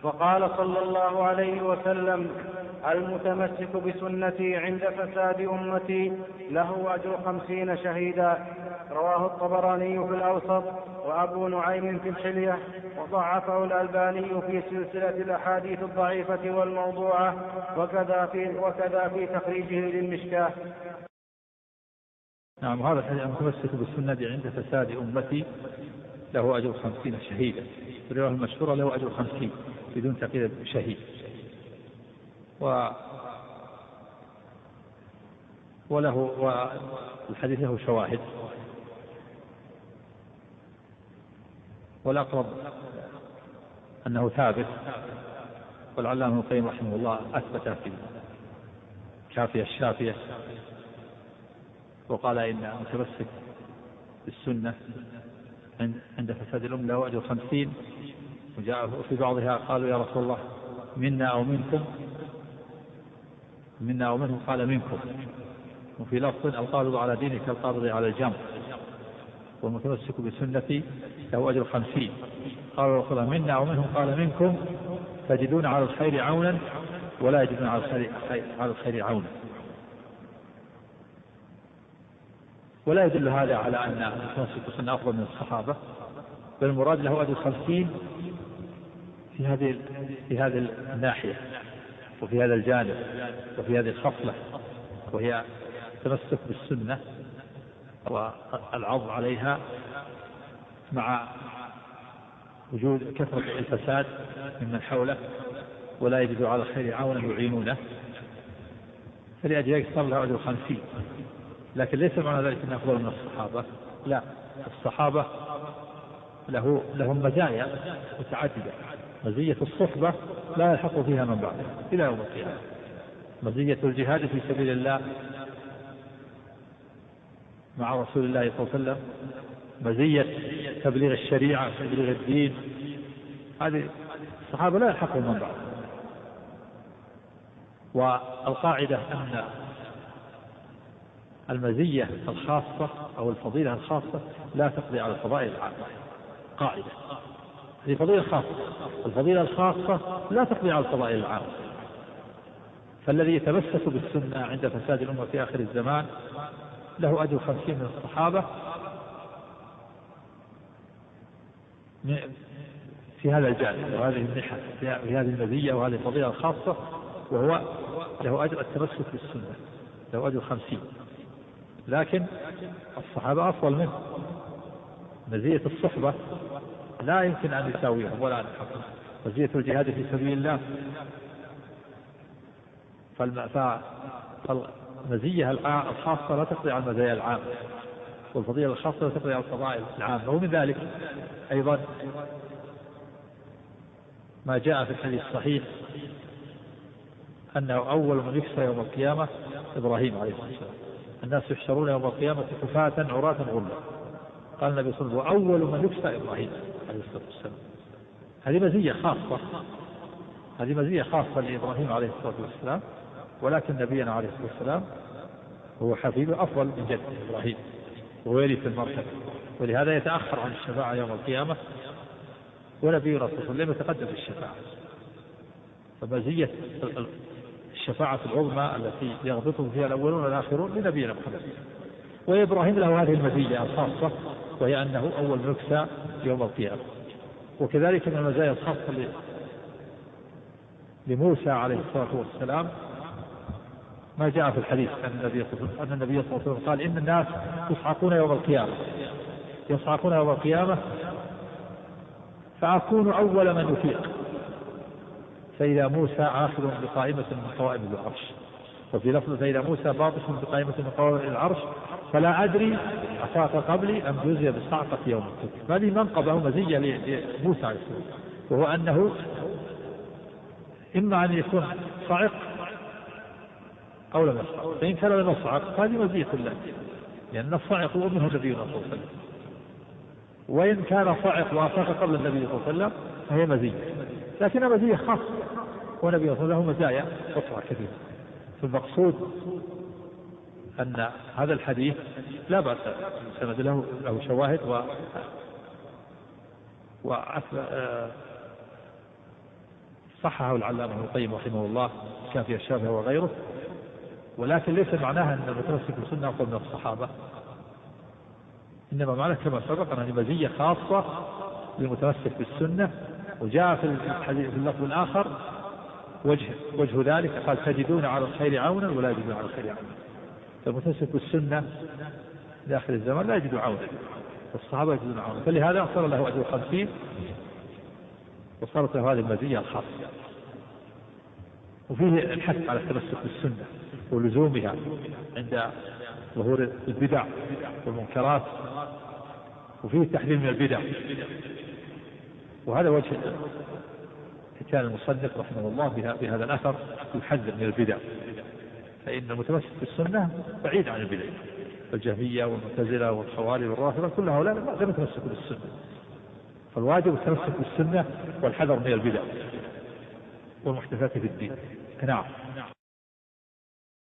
وقال صلى الله عليه وسلم: المتمسك بسنتي عند فساد أمتي له أجر 50 شهيدا. رواه الطبراني في الأوسط وأبو نعيم في الحلية، وضعفه الألباني في سلسلة الأحاديث الضعيفة والموضوعة، وكذا في تخريجه للمشكاة. نعم، هذا الحديث: المتمسك بالسنة عند فساد أمتي له أجر 50 شهيدا. في الرواية المشهورة: له أجر 50 بدون تقييد شهيد. والحديث له شواهد، والأقرب أنه ثابت، والعلامة ابن القيم رحمه الله أثبت في كافية الشافية، وقال إن المتمسك بالسنة عند فساد الأمة له أجر 50. وجاء في بعضها قالوا: يا رسول الله، منا أو منكم؟ منا أو منهم؟ قال: منكم. وفي لفظ: القابض على دينك القابض على الجمر، والمتمسك بسنتي له أجر 50. قالوا: يا رسول الله، منا أو منهم؟ قال: منكم، تجدون على الخير عونا ولا يجدون على الخير عونا. ولا يدل هذا على أن المتمسك بالسنة أفضل من الصحابة، بل المراد له أجر 50 في هذه الناحية، وفي هذا الجانب، وفي هذه الخصلة، وهي التمسك بالسنة والعض عليها مع وجود كثرة الفساد ممن حوله، ولا يجد على الخير عونا يعينونه، فلأجل ذلك صار له أجر 50. لكن ليس معنى ذلك أنه أفضل من الصحابة، لا، الصحابة لهم مزايا متعددة. مزية الصحبة لا يلحق فيها من بعده إلى يوم القيامة. مزية الجهاد في سبيل الله مع رسول الله صلى الله عليه وسلم، مزية تبليغ الشريعة، تبليغ الدين، هذه الصحابة لا يلحقهم من بعده. والقاعدة أن المزية الخاصة أو الفضيلة الخاصة لا تقضي على الفضائل العامة. قاعدة، هذه فضيلة خاصة، الفضيلة الخاصة لا تقضي على الفضائل العامة. فالذي يتمسك بالسنة عند فساد الأمة في آخر الزمان له أجر 50 من الصحابة في هذا الجانب وهذه المنحة، في هذه المزية وهذه الفضيلة الخاصة، وهو له أجر التمسك بالسنة، له أجر 50. لكن الصحابة أفضل منه. مزية الصحبة لا يمكن أن يساويهم ولا أن يحققهم. مزية الجهاد في سبيل الله، فالمزية الخاصة لا تقضي على المزايا العامة، والفضيلة الخاصة لا تقضي على الفضائل العامة. ومن ذلك أيضا ما جاء في الحديث الصحيح أنه أول من يكسى يوم القيامة إبراهيم عليه الصلاة والسلام. الناس يحشرون يوم القيامة حفاة عراة غرلا. قال النبي صلى الله عليه وسلم: وأول من يكسى إبراهيم عليه الصلاة والسلام. هذه مزية خاصة، هذه مزية خاصة لإبراهيم عليه الصلاة والسلام. ولكن نبينا عليه الصلاة والسلام هو حفيده أفضل من جده إبراهيم، ويلي في المرتبة، ولهذا يتأخر عن الشفاعة يوم القيامة، ونبينا صلى الله عليه وسلم يتقدم في الشفاعة. فمزية الشفاعة العظمى التي يغبطه فيها الأولون والآخرون لنبينا محمد. وإبراهيم له هذه المزية الخاصة، وهي أنه أول من يكسى يوم القيامة. وكذلك من المزايا الخاصة لموسى عليه الصلاة والسلام ما جاء في الحديث أن النبي صلى الله عليه وسلم قال: إن الناس يصعقون يوم القيامة، يصعقون يوم القيامة، فأكون أول من يفيق، فإذا موسى آخذ بقائمة من قوائم العرش. وفي لفظ: فإذا موسى باطش بقائمة من قوائم العرش فلا أدري أفاق قبلي أم جزي بالصعقة يوم القيامة. هذه منقبة ومزية لموسى عليه السلام، وهو أنه إما أن يكون صعق أو لم يصعق، فإن كان لم يصعق هذه مزية له، لأن الصعق هو منه النبي صلى الله عليه وسلم. وإن كان صعق وأفاق قبل النبي صلى الله عليه وسلم فهي مزية، لكنها مزية خاصة، والنبي صلى الله عليه وسلم له مزايا أخرى كثيرة. فالمقصود أن هذا الحديث لا بأس سند له صححه العلامة ابن القيم رحمه الله كان في الشافعي وغيره، ولكن ليس معناها أن المتمسك بالسنة أفضل من الصحابة، إنما معناه كما سبق أن مزية خاصة للمتمسك بالسنة. وجاء في الحديث في اللفظ الآخر وجه ذلك قال تجدون على الخير عونا ولا يجدون على الخير عونا. فالمتمسك بالسنة داخل الزمان لا يجد عونا، والصحابة يجدون عونا، فلهذا صار له أجر 50 وصارت له هذه المزية الخاصة. وفيه الحث على التمسك بالسنة ولزومها عند ظهور البدع والمنكرات، وفيه التحذير من البدع. وهذا وجه كان المصنف رحمه الله بهذا الأثر يحذر من البدع، فإن المتمسك بالسنة بعيد عن البدع. الجهمية والمعتزلة والخوارج والرافضة كل هؤلاء لم يتمسكوا بالسنة، فالواجب التمسك بالسنة والحذر من البدع والمحدثات في الدين. نعم.